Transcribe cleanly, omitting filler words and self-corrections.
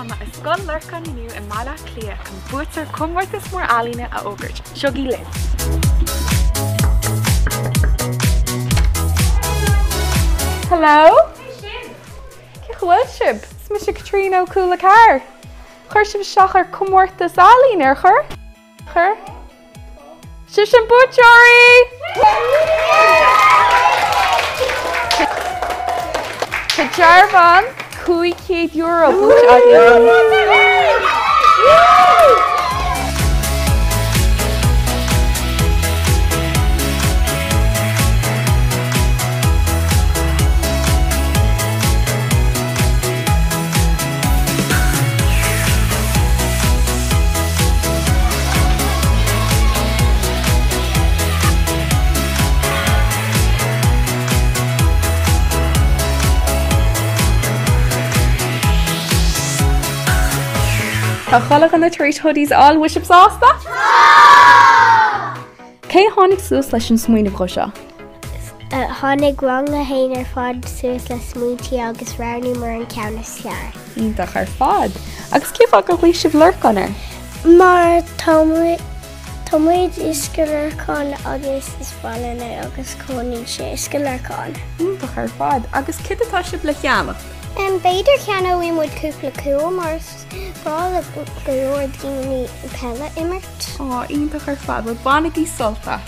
Táma is Scoil Lorcáin inniu in Átha Cliath chun buaiteoir Comórtas Mór Ealaíne a ógairt. Seogaí linn. Hello? Bhfuil sib, is mis Caitrín Ó Cúla4. Chuir sib seach ar Comórtas Ealaíne ar chur? Chur? Sis an buaiteoirí! Tá dearbhán €500 buaiteoirí. Tá cholach an na tríd hoodies all wiships ásta? Cé tháinig suas leis an smaoineamh go seo? Tháinig rang a héin ar fad suas le smútí agus rarnú mar an ceannas lear. Ítach ar fad. Agus cíomh go bhí sibh Lorcáin ar? Mar támuid isce Lorcáin agus is bhailena agus cónaí sé isce Lorcáin. Ítach ar fad. Agus cid atá sibh le cheannach? Beidir ceanna bhí muid cúpla cúil mar brála go leor daoine pelle immert. Ítach ar fad, bhfuil bannaigh í soltas.